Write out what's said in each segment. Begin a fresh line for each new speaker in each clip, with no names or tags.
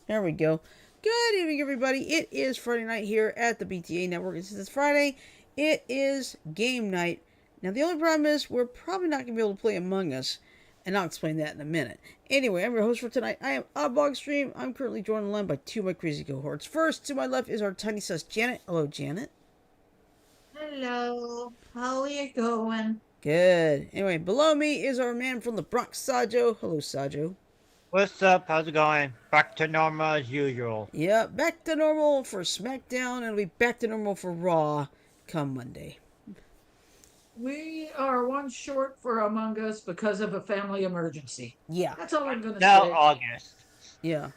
There we go. Good evening, everybody. It is Friday night here at the BTA Network. And since it's Friday, it is game night. Now, the only problem is we're probably not going to be able to play Among Us, and I'll explain that in a minute. Anyway, I'm your host for tonight. I am Oddball Stream. I'm currently joined online by two of my crazy cohorts. First, to my left is our tiny sus Janet. Hello, Janet.
Hello, how are you going?
Good. Anyway, below me is our man from the Bronx, Sajo. Hello, Sajo.
What's up? How's it going? Back to normal as usual.
Yeah, back to normal for SmackDown, and it'll be back to normal for Raw come Monday.
We are one short for Among Us because of a family emergency.
Yeah,
That's all I'm going to
Now
say.
August.
yeah.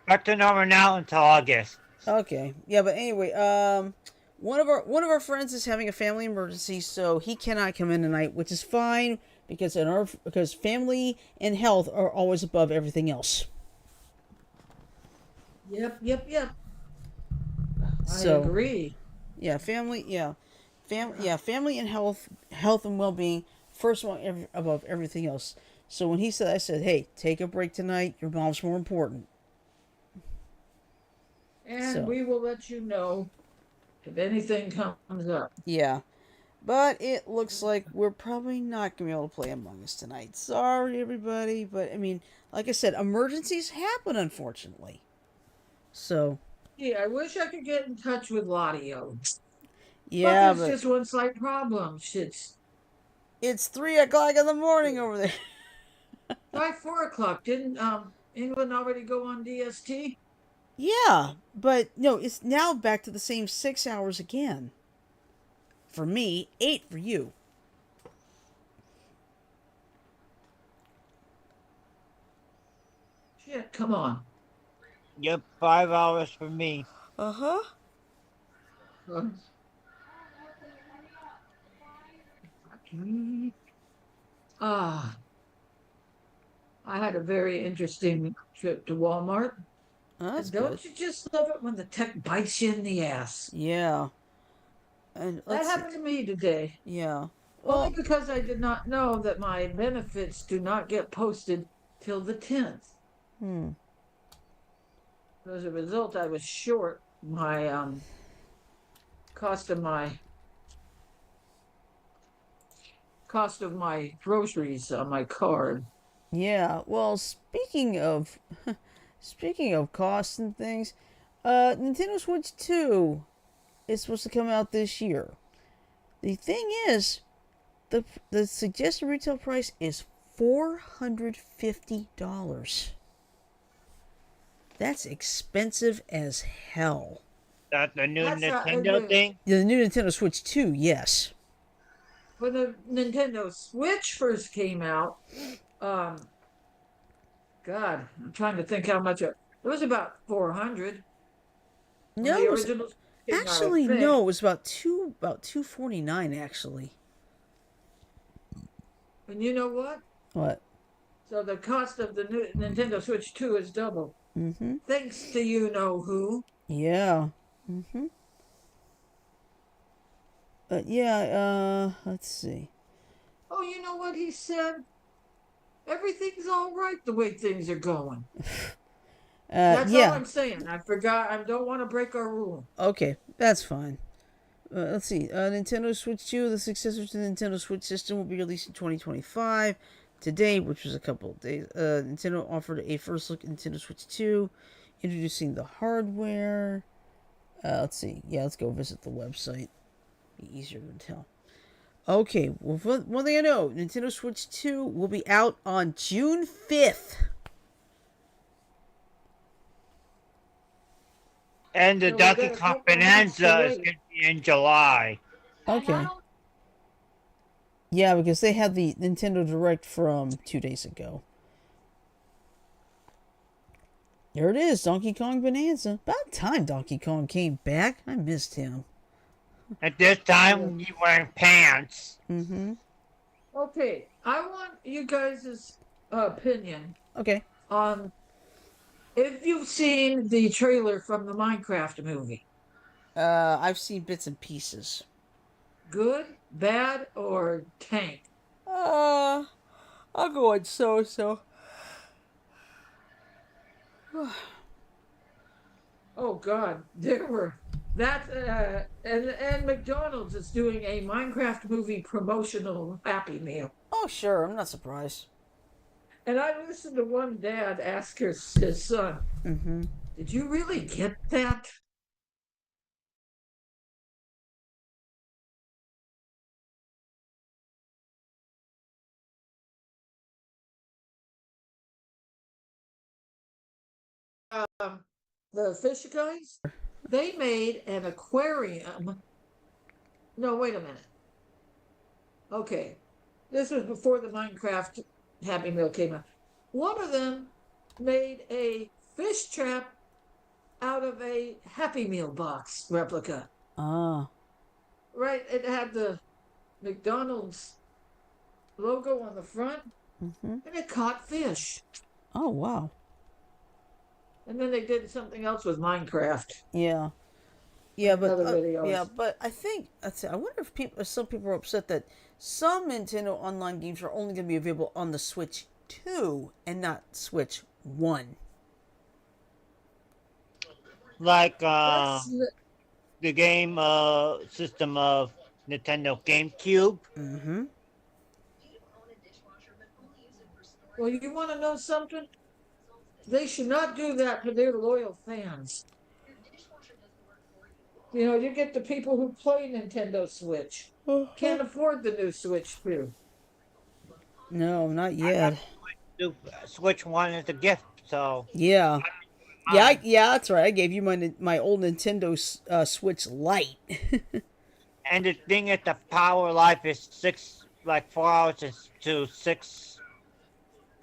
Back to normal now until August.
Okay. Yeah, but anyway, one of our friends is having a family emergency, so he cannot come in tonight, which is fine because family and health are always above everything else.
Yep. I
So,
agree.
yeah, family and health and well-being first one above everything else. So when he said I said, "Hey, take a break tonight. Your mom's more important."
And
So,
we will let you know if anything comes up.
yeah. But it looks like we're probably not going to be able to play Among Us tonight. Sorry, everybody. But, I mean, like I said, emergencies happen, unfortunately. So,
Yeah, I wish I could get in touch with Ladio. But
yeah,
there's
but
just one slight problem.
it's 3 o'clock in the morning over there.
By 4 o'clock. Didn't England already go on DST?
Yeah, but no, it's now back to the same 6 hours again. For me, 8 for you.
Shit, come on.
Yep, 5 hours for me.
Uh huh.
Uh, Ah, I had a very interesting trip to Walmart.
That's
And
good.
don't you just love it when the tech bites you in the ass?
Yeah. And
That
let's see.
happened to me today,
Yeah.
only
Well,
because I did not know that my benefits do not get posted till the 10th.
hmm.
As a result, I was short my cost of my cost of my groceries on my card.
Yeah. Well, speaking of costs and things, Nintendo Switch 2 is supposed to come out this year. The thing is, the suggested retail price is $450. That's expensive as hell.
That the new
That's
Nintendo thing?
The new Nintendo Switch 2, yes.
when the Nintendo Switch first came out. Um, God, I'm trying to think how much it was about 400 when
No,
the
it was
original came out, I
actually
think.
no, it was about 249 actually.
And you know what?
What?
So the cost of the new Nintendo Switch 2 is double.
Mm-hmm.
Thanks to you know who.
Yeah. Mm-hmm. But yeah, let's see.
Oh, you know what he said? Everything's all right the way things are going. That's all
Yeah.
I'm saying. I forgot. I don't want to break our rule.
Okay, that's fine. Let's see. Nintendo Switch 2, the successor to the Nintendo Switch system, will be released in 2025. Today, which was a couple of days, Nintendo offered a first look at Nintendo Switch 2, introducing the hardware. Let's see. Yeah, let's go visit the website. Be easier to tell. Okay, well, one thing I know, Nintendo Switch 2 will be out on June 5th.
And the
So we
Donkey
got a
Kong
couple months to
Bonanza is
wait.
going to be in July.
Okay. Yeah, because they had the Nintendo Direct from 2 days ago. There it is, Donkey Kong Bonanza. About time Donkey Kong came back. I missed him.
At this
Yeah.
time, you wearing pants.
Mm-hmm.
Okay, I want you guys' opinion
Okay.
on if you've seen the trailer from the Minecraft movie.
I've seen bits and pieces.
Good, bad, or tank?
Uh, I'll go on so.
Oh God, there were that and McDonald's is doing a Minecraft movie promotional Happy Meal.
Oh, sure. I'm not surprised.
And I listened to one dad ask his son,
Mm-hmm.
"Did you really get that?" Um, the fish guys, they made an aquarium. No, wait a minute. Okay, this was before the Minecraft Happy Meal came out. One of them made a fish trap out of a Happy Meal box replica.
Ah.
Right, it had the McDonald's logo on the front,
Mm-hmm.
and it caught fish.
Oh, wow.
And then they did something else with Minecraft
Yeah.
in
Yeah, but
another video.
I think I wonder if some people are upset that some Nintendo Online games are only going to be available on the Switch 2 and not Switch 1.
Like
That's
the game system of Nintendo GameCube.
Mm-hmm.
well, you want to know something? They should not do that to their loyal fans. You know, you get the people who play Nintendo Switch can't afford the new Switch too.
No, not
I got
yet.
Switch One as a gift, so
Yeah.
mine.
Yeah, that's right. I gave you my old Nintendo Switch Lite.
And the thing is, the power life is 4 hours to six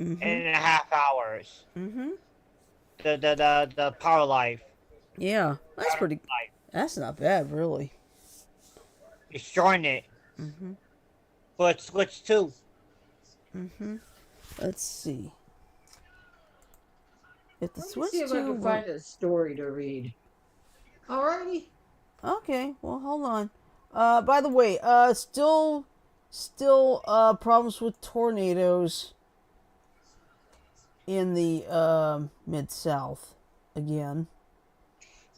Mm-hmm.
and a half hours.
Mm-hmm.
The power life.
Yeah, that's pretty.
Life.
That's not bad, really.
It's showing it
Mm-hmm.
for Switch 2.
Mm-hmm. Let's see. If the
Let me
Switch
see if I
2
can
were...
find a story to read. Alrighty.
Okay, well, hold on. By the way, still problems with tornadoes in the mid-south again.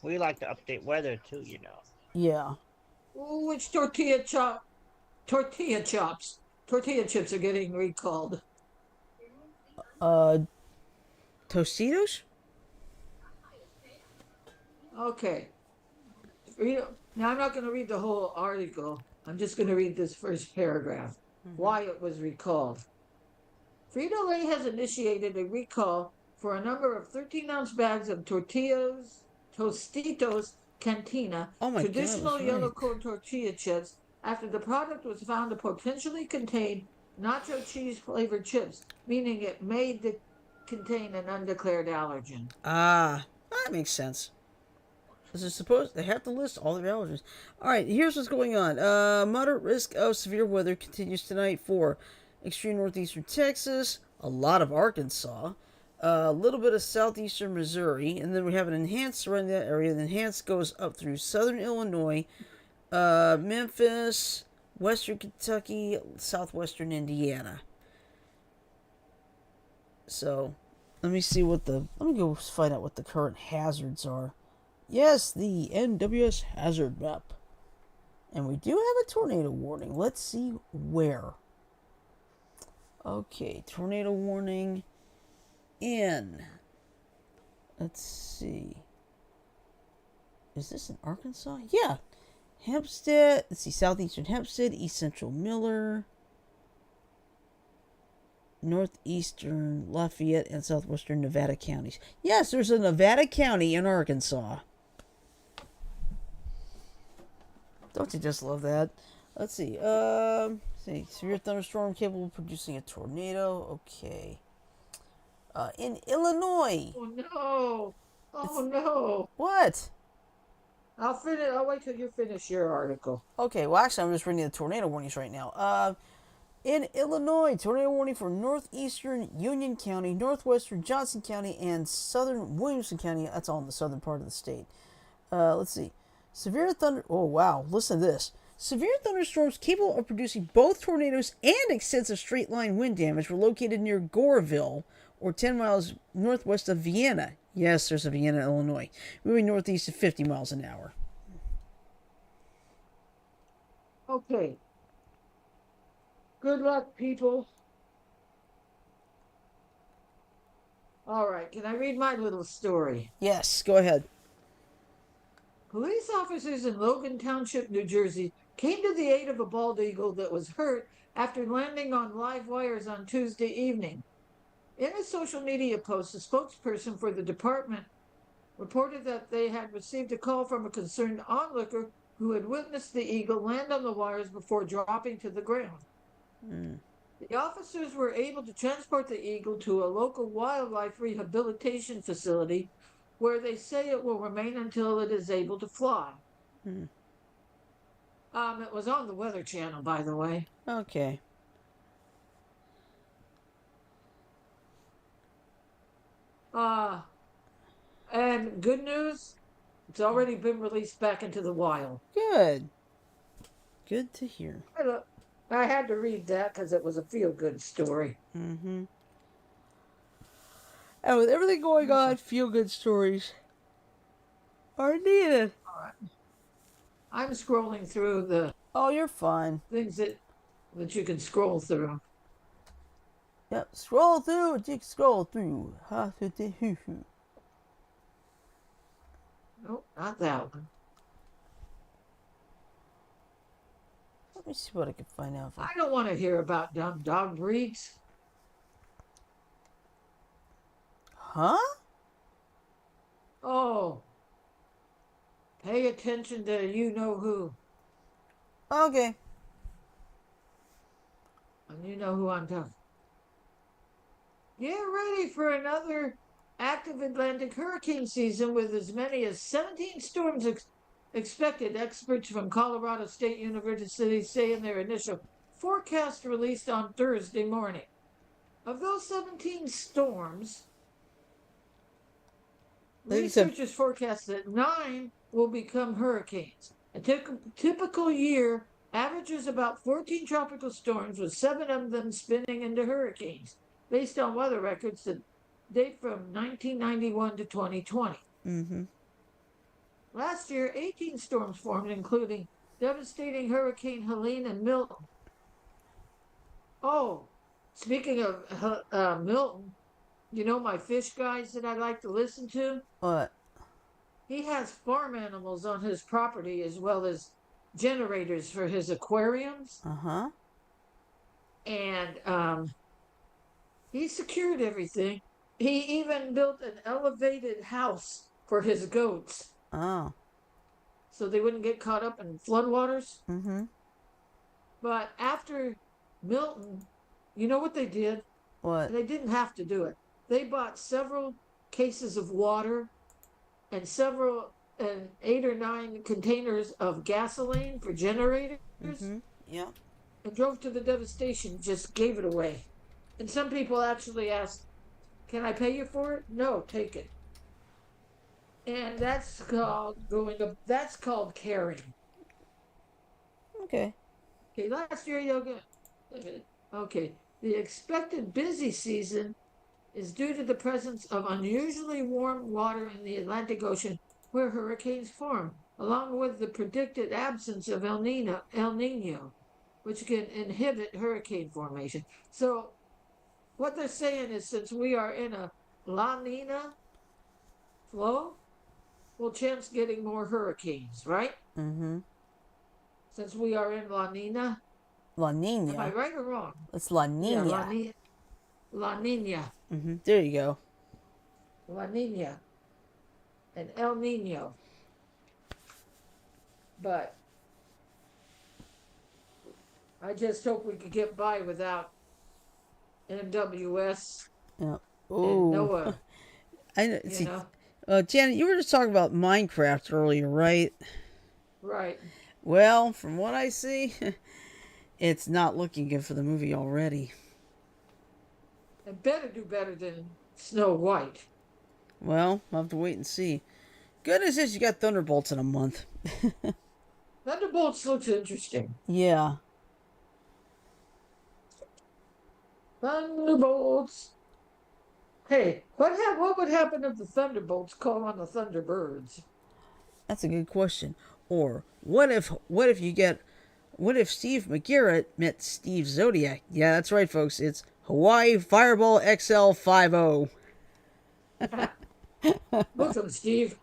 We like to update weather too, you know.
Yeah.
Ooh, which tortilla chops? Tortilla chips are getting recalled.
Uh, Tostitos?
Okay. Now I'm not going to read the whole article. I'm just going to read this first paragraph. Why it was recalled. Frito-Lay has initiated a recall for a number of 13-ounce bags of Tostitos Cantina,
Oh my god,
traditional
that's
yellow
right.
corn tortilla chips, after the product was found to potentially contain nacho cheese flavored chips, meaning it may contain an undeclared allergen.
Ah, that makes sense. This is supposed they have to list all their allergens. All right, here's what's going on. Moderate risk of severe weather continues tonight for extreme northeastern Texas, a lot of Arkansas, a little bit of southeastern Missouri, and then we have an enhanced surrounding that area. The enhanced goes up through southern Illinois, Memphis, western Kentucky, southwestern Indiana. So, let me go find out what the current hazards are. Yes, the NWS hazard map. And we do have a tornado warning. Let's see where. Okay, tornado warning in. Let's see. Is this in Arkansas? Yeah. Hempstead. Let's see. Southeastern Hempstead, East Central Miller, northeastern Lafayette, and southwestern Nevada counties. Yes, there's a Nevada county in Arkansas. Don't you just love that? Let's see. Severe thunderstorm capable of producing a tornado. Okay. In Illinois.
Oh no! Oh no!
What?
I'll wait till you finish your article.
Okay, well, actually, I'm just reading the tornado warnings right now. In Illinois, tornado warning for northeastern Union County, northwestern Johnson County, and southern Williamson County. That's all in the southern part of the state. Let's see. Severe thunder. Oh, wow. Listen to this. Severe thunderstorms capable of producing both tornadoes and extensive straight line wind damage were located near Goreville, or 10 miles northwest of Vienna. Yes, there's a Vienna, Illinois. Moving northeast at 50 miles an hour.
Okay. Good luck, people. All right, can I read my little story?
Yes, go ahead.
Police officers in Logan Township, New Jersey, came to the aid of a bald eagle that was hurt after landing on live wires on Tuesday evening. In a social media post, a spokesperson for the department reported that they had received a call from a concerned onlooker who had witnessed the eagle land on the wires before dropping to the ground.
Mm.
The officers were able to transport the eagle to a local wildlife rehabilitation facility where they say it will remain until it is able to fly.
Mm.
It was on the Weather Channel, by the way.
Okay.
And good news, it's already been released back into the wild.
Good. Good to hear.
I had to read that because it was a feel-good story.
Mm-hmm. And with everything going on, feel-good stories are needed.
All right. I'm scrolling through the
Oh, you're fine.
things that you can scroll through.
Yep, scroll through. You can scroll through.
Nope, not that one.
Let me see what I can find out.
I don't want to hear about dumb dog breeds.
Huh?
Oh, pay attention to you know who.
Okay.
And you know who I'm talking. Get ready for another active Atlantic hurricane season with as many as 17 storms expected. Experts from Colorado State University say in their initial forecast released on Thursday morning. Of those 17 storms, researchers forecast that 9 will become hurricanes. A typical year averages about 14 tropical storms, with 7 of them spinning into hurricanes, based on weather records that date from 1991 to 2020.
Mm-hmm.
Last year, 18 storms formed, including devastating Hurricane Helene and Milton. Oh, speaking of Milton, you know my fish guys that I like to listen to?
What?
He has farm animals on his property as well as generators for his aquariums.
Uh-huh.
And he secured everything. He even built an elevated house for his goats
Oh.
so they wouldn't get caught up in floodwaters.
Mm-hmm.
But after Milton, you know what they did?
What?
They didn't have to do it. They bought several cases of water and 8 or 9 containers of gasoline for generators.
Mm-hmm. Yeah.
And drove to the devastation, just gave it away. And some people actually asked, "Can I pay you for it?" "No, take it." And that's called that's called caring.
Okay.
Okay, last year okay. The expected busy season is due to the presence of unusually warm water in the Atlantic Ocean where hurricanes form, along with the predicted absence of El Nino, which can inhibit hurricane formation. So what they're saying is, since we are in a La Nina flow, we'll chance getting more hurricanes, right?
Mm-hmm.
Since we are in La Nina.
La
Am I
Nina.
right or wrong?
It's La
Yeah,
Nina.
La Nina.
Mm-hmm. There you go.
La Nina. And El Nino. But I just hope we could get by without NWS
Yeah.
and
Oh.
NOAA.
I know.
You
See,
know?
Janet, you were just talking about Minecraft earlier, right?
Right.
Well, from what I see, it's not looking good for the movie already.
It better do better than Snow White.
Well, we'll have to wait and see. Good news is you got Thunderbolts in a month.
Thunderbolts looks interesting.
Yeah.
Thunderbolts. Hey, what would happen if the Thunderbolts call on the Thunderbirds?
That's a good question. Or what if Steve McGarrett met Steve Zodiac? Yeah, that's right, folks. It's Hawaii Fireball XL50.
Look 'em, Steve.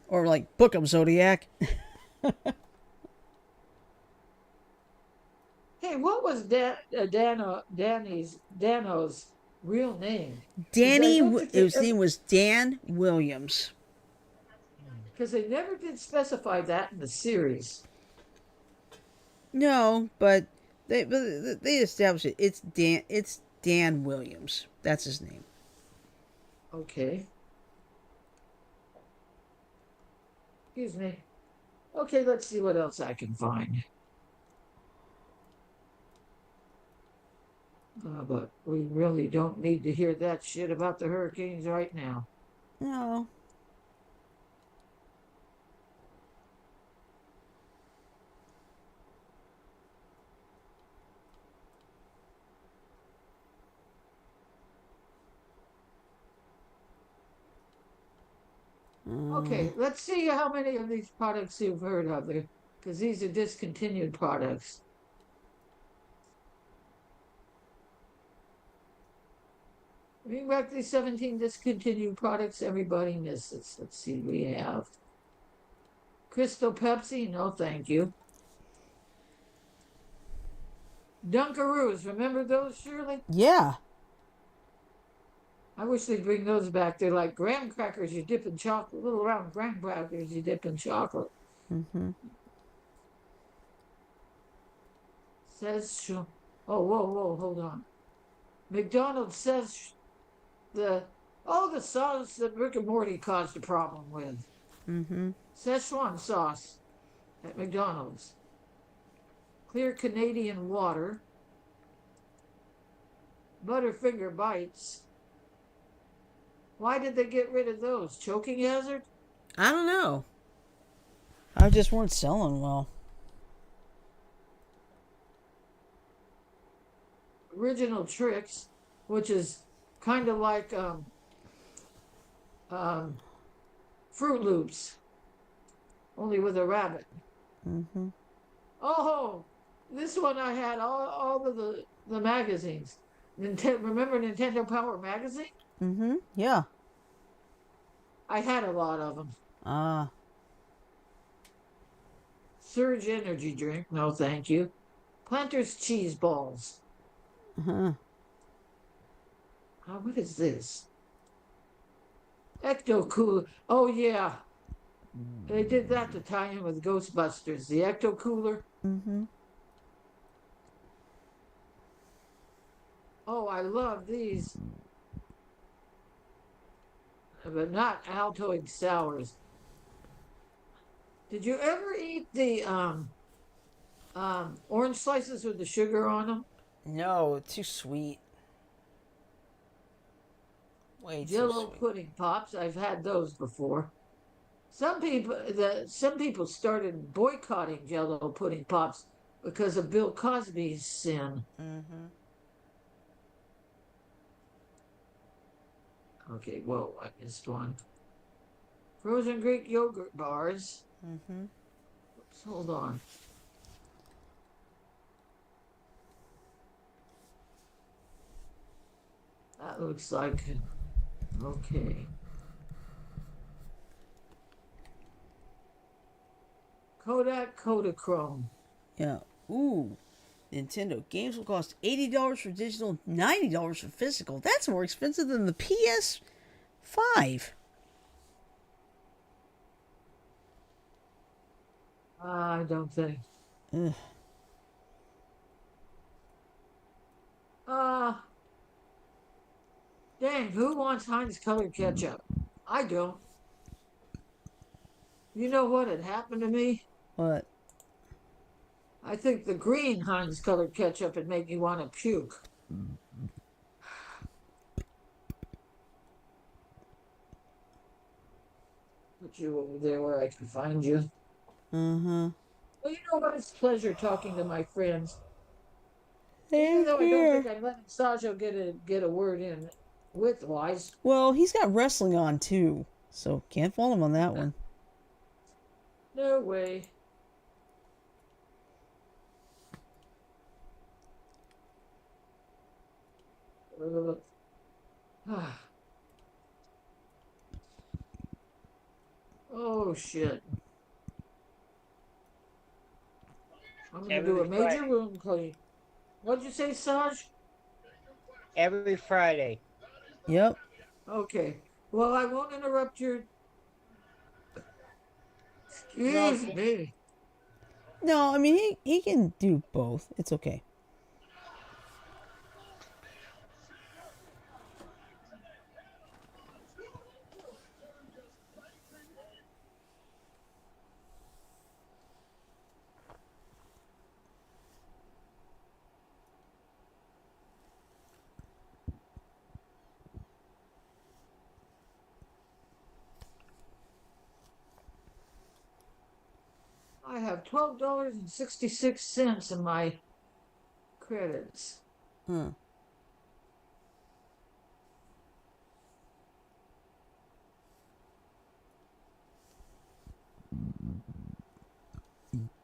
Or like Book 'em Zodiac.
Hey, what was Dano's real name? Because I don't think they
His name was Dan Williams.
because they never did specify that in the series.
No, but they established it. It's Dan Williams. That's his name.
Okay. Excuse me. Okay, let's see what else I can find. But we really don't need to hear that shit about the hurricanes right now.
No.
Okay, let's see how many of these products you've heard of there, because these are discontinued products. Bring back these 17 discontinued products everybody misses. Let's see, we have Crystal Pepsi, no thank you. Dunkaroos, remember those, Shirley?
Yeah.
I wish they'd bring those back. They're like graham crackers you dip in chocolate, little round graham crackers you dip in chocolate.
Mm-hmm.
Says, oh, whoa, hold on. McDonald's says all the sauce that Rick and Morty caused a problem with.
Mm-hmm.
Szechuan sauce at McDonald's. Clear Canadian water. Butterfinger bites. Why did they get rid of those? Choking hazard?
I don't know. I just weren't selling well.
Original Tricks, which is kind of like Fruit Loops, only with a rabbit.
Mm-hmm.
Oh, this one I had all of the magazines. Remember Nintendo Power Magazine?
Mm-hmm. Yeah.
I had a lot of them.
Ah.
Surge energy drink, no thank you. Planters cheese balls.
Uh-huh.
What is this? Ecto Cooler. Oh yeah, they did that to tie in with Ghostbusters. The Ecto Cooler.
Mm-hmm.
Oh, I love these, but not Altoid sours. Did you ever eat the orange slices with the sugar on them?
No, too sweet. Way too
Jello
sweet.
pudding pops. I've had those before. Some people started boycotting Jello pudding pops because of Bill Cosby's sin.
Mm-hmm.
Okay, whoa, I missed one. Frozen Greek yogurt bars.
Mm-hmm.
Oops, hold on. That looks like okay. Kodak Kodachrome.
Yeah. Ooh. Nintendo games will cost $80 for digital, $90 for physical. That's more expensive than the PS5.
I don't think.
Ugh.
Uh, dang, who wants Heinz colored ketchup? I don't. You know what had happened to me?
What?
I think the green Heinz colored ketchup would make me want to puke. Put you over there where I can find you.
Uh-huh.
Well, you know what? It's a pleasure talking to my friends. Even
Same
though I don't think
here.
I'm letting Sajo get a word in width-wise.
Well, he's got wrestling on too, so can't fault him on that one.
No way. Oh shit. I'm gonna do
Every
a major
Friday.
room clean. What'd you say, Saj?
Every Friday.
Yep.
Okay. Well, I won't interrupt your.
No,
Excuse me.
No, I mean he can do both. It's okay.
I have $12.66 in my credits.
Hmm.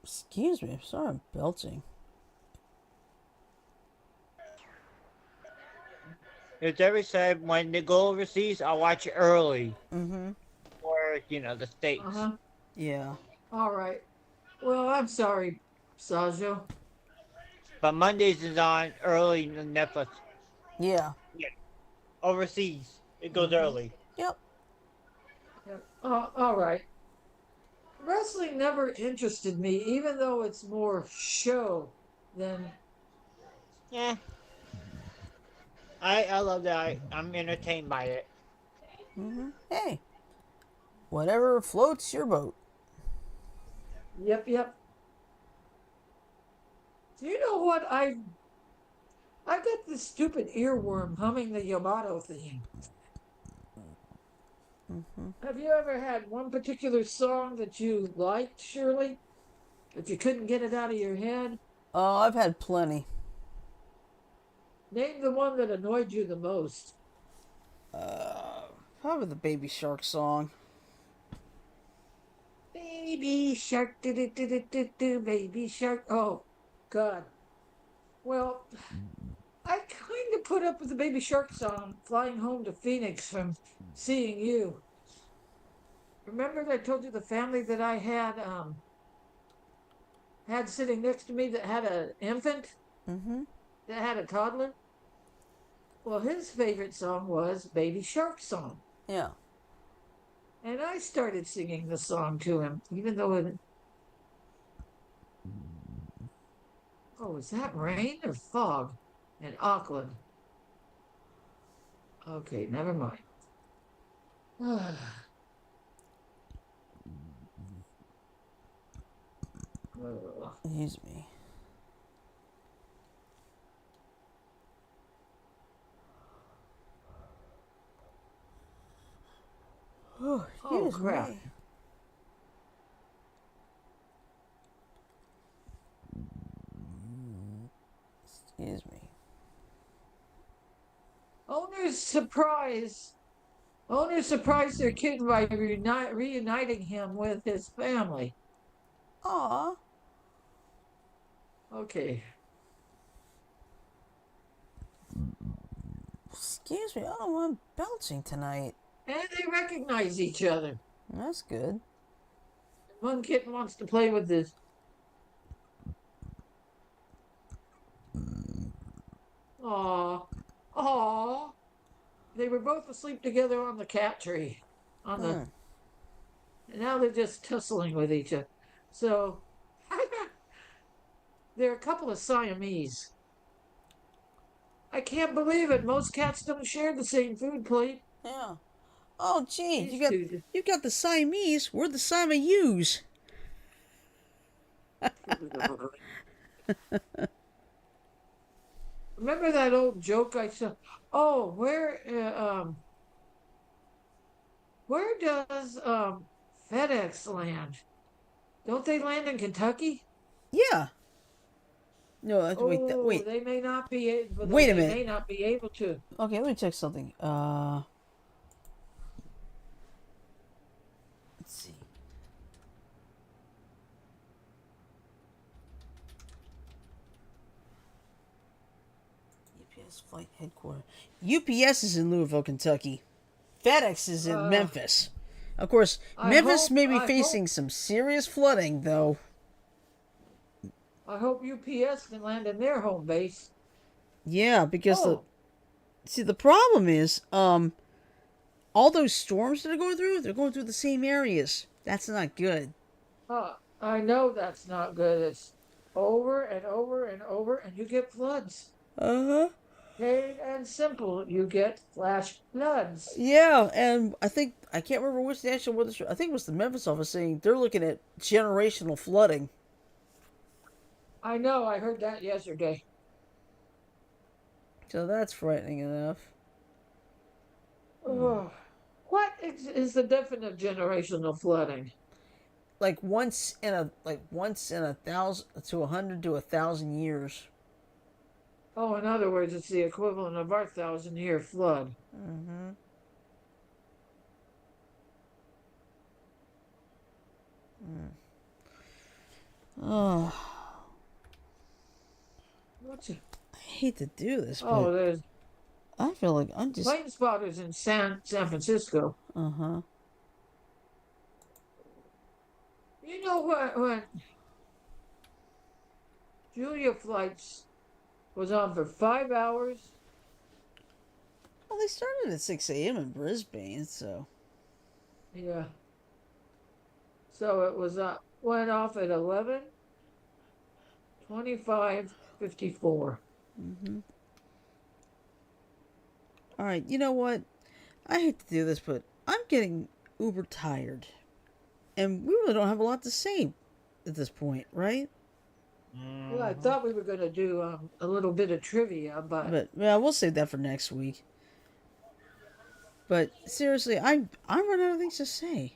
Excuse me. I'm sorry I'm belching.
it's every Saturday when they go overseas. I watch it early,
Mm-hmm.
or the states.
Uh-huh.
Yeah.
All right. Well, I'm sorry, Sajo.
But Mondays is on early on Netflix.
Yeah.
Yeah, overseas it goes
Mm-hmm.
early.
Yep.
Yep. All right. Wrestling never interested me, even though it's more show than.
Yeah, I love that. I'm entertained by it.
Mm-hmm. Hey, whatever floats your boat.
Yep, yep. Do you know what I got this stupid earworm humming the Yamato theme.
Mm-hmm.
Have you ever had one particular song that you liked, Shirley, but you couldn't get it out of your head?
Oh, I've had plenty.
Name the one that annoyed you the most.
Probably the Baby Shark song.
Baby shark, do do do do do do, baby shark. Oh, God. Well, I kind of put up with the Baby Shark song flying home to Phoenix from seeing you. Remember that I told you the family that I had sitting next to me that had an infant,
Mm-hmm.
that had a toddler? Well, his favorite song was Baby Shark song.
Yeah.
And I started singing the song to him, even though it. Oh, is that rain or fog in Auckland? Okay, never mind.
Excuse me. Oh,
Oh,
excuse
crap.
me. Excuse me.
Owners surprise. Owners surprise their kid by reuniting him with his family.
Aw.
Okay.
Excuse me. Oh, I'm belching tonight.
And they recognize each other.
That's good.
One kitten wants to play with this. Aw. Aw. They were both asleep together on the cat tree. On the
Hmm.
And now they're just tussling with each other. So they're a couple of Siamese. I can't believe it. Most cats don't share the same food plate.
Yeah. Oh, gee,
These two.
you got the Siamese. We're the Siamese.
Remember that old joke I said? Oh, where does FedEx land? Don't they land in Kentucky?
Yeah. No, wait,
Oh,
wait.
they may not be able.
Wait a
They
minute.
may not be able to.
Okay, let me check something. Let's see. UPS flight headquarters. UPS is in Louisville, Kentucky. FedEx is in Memphis. Of course, Memphis may be facing some serious flooding, though.
I hope UPS can land in their home base.
Yeah, because
Oh,
the problem is, all those storms that are going through, they're going through the same areas. That's not good.
I know that's not good. It's over and over and over, and you get floods.
Uh-huh.
Plain and simple, you get flash floods.
Yeah, and I can't remember which national weather. I think it was the Memphis office saying they're looking at generational flooding.
I know, I heard that yesterday.
So that's frightening enough.
Oh, what is the definition of generational flooding?
Like once in 1,000 to 100 to 1,000 years.
Oh, in other words, it's the equivalent of our 1,000-year flood.
Mm-hmm. Mm. Oh,
What's it?
I hate to do this,
Oh,
but
there's
I feel like I'm just.
plane spotters in San Francisco.
Uh-huh.
You know what? When Julia flights was on for 5 hours.
Well, they started at 6 a.m. in Brisbane, so.
Yeah. So it was went off at 11:25:54.
Mm-hmm. All right, you know what? I hate to do this, but I'm getting uber tired. And we really don't have a lot to say at this point, right?
Well, I thought we were going to do a little bit of trivia, but
But yeah, we'll save that for next week. But seriously, I'm running out of things to say.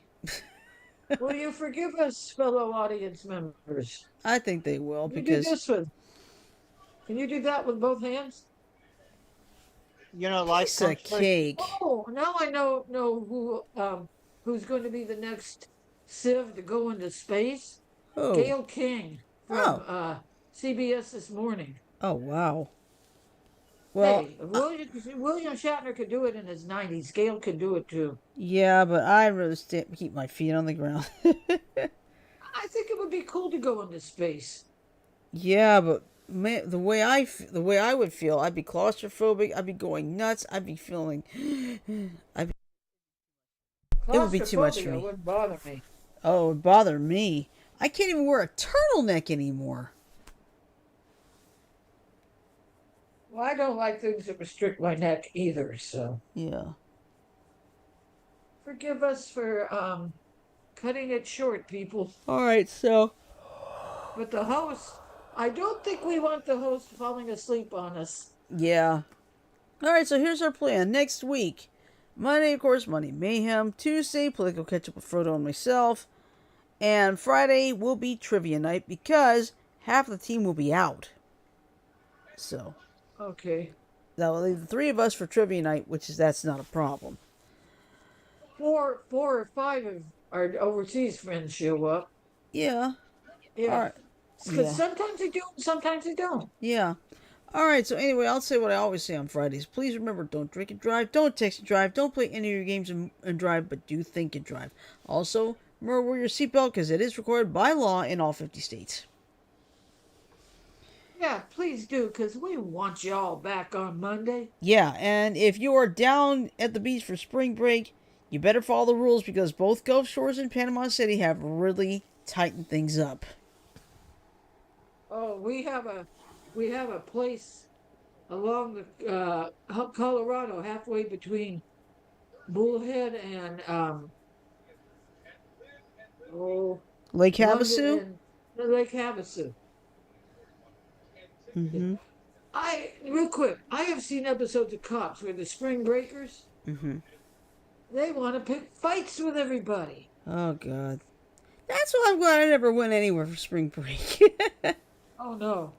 will you forgive us, fellow audience members?
I think they will
You do
because
this with. Can you do that with both hands?
Life
piece of
comes first.
cake.
Oh, now I know who's going to be the next Civ to go into space.
Oh,
Gail King from
oh,
CBS This Morning.
oh, wow. Well,
Hey, if William Shatner could do it in his 90s, Gail could do it too.
yeah, but I'd rather keep my feet on the ground.
I think it would be cool to go into space.
Yeah, but the way I would feel, I'd be claustrophobic. I'd be going nuts. I'd be feeling. It would be too much for
Claustrophobia
me.
wouldn't bother me.
Oh, it would bother me. I can't even wear a turtleneck anymore.
Well, I don't like things that restrict my neck either, so
Yeah.
forgive us for cutting it short, people.
All right, so.
But the host, I don't think we want the host falling asleep on us.
Yeah. All right, so here's our plan. Next week, Monday, of course, Monday Mayhem. Tuesday, political catch up with Frodo and myself. And Friday will be trivia night because half the team will be out. So
Okay.
that will leave the three of us for trivia night, that's not a problem.
Four or five of our overseas friends show up.
Yeah.
Yeah.
All right.
Because
Yeah.
sometimes they do, sometimes they don't.
Yeah. All right, so anyway, I'll say what I always say on Fridays. Please remember, don't drink and drive, don't text and drive, don't play any of your games and drive, but do think and drive. Also, remember wear your seatbelt because it is required by law in all 50 states.
Yeah, please do, because we want y'all back on Monday.
Yeah, and if you are down at the beach for spring break, you better follow the rules because both Gulf Shores and Panama City have really tightened things up.
Oh, we have a place along the Colorado, halfway between Bullhead and
Lake
London
Havasu?
and Lake Havasu.
Mm-hmm.
Real quick, I have seen episodes of Cops where the spring breakers,
Mm-hmm.
they want to pick fights with everybody.
Oh, God. That's why I'm glad I never went anywhere for spring break.
Oh no.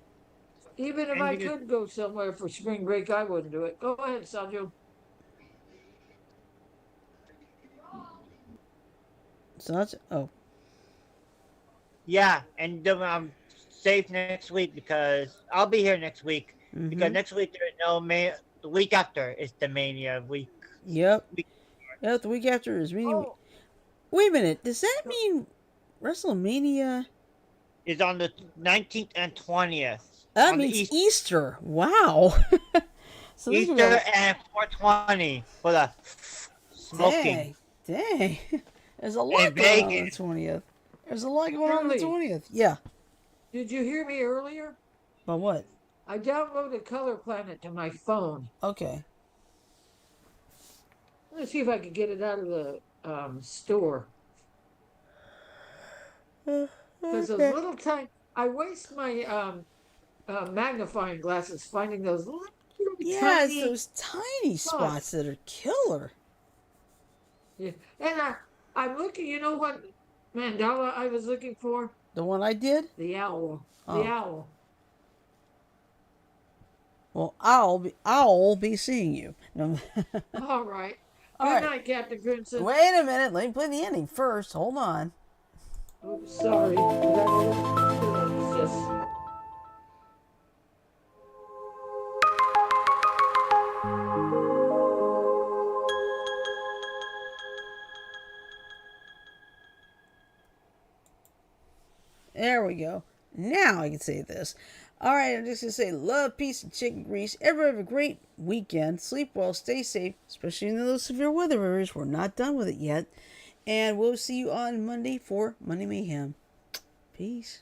Even if
And
I
you,
could go somewhere for spring break, I wouldn't do it. Go ahead, Sanjo.
So that's oh.
yeah, and I'm safe next week because I'll be here next week. Because
Mm-hmm.
next week there's no May. The week after is the Mania week.
Yep.
Week
Yep. The week after is meaning.
Oh,
Wait a minute. Does that mean WrestleMania?
is on the 19th and 20th
That
on the
means Easter. Wow. So this is gonna
Easter
be
and 420 for the smoking
dang, dang. There's a
in
lot going on the
Vegas.
20th. There's a lot going on the
Shirley,
20th. Yeah.
did you hear me earlier?
But what?
I downloaded Color Planet to my phone.
Okay.
Let's see if I can get it out of the store. Because those
Okay.
little tiny, I waste my magnifying glasses finding those little
Yeah, it's
tiny
those tiny spots
spots.
that are killer.
Yeah. And I'm looking, you know what mandala I was looking for?
The one I did?
The owl. The
Oh.
owl.
Well, I'll be seeing you. No.
All right.
All
Good
right.
night, Captain Crimson.
Wait a minute. Let me play the ending first. Hold on.
Oops, sorry. Yes.
There we go. Now I can say this. All right, I'm just gonna say love, peace, and chicken grease. Everybody have a great weekend. Sleep well, stay safe, especially in those severe weather areas. We're not done with it yet, and we'll see you on Monday for Monday Mayhem. Peace.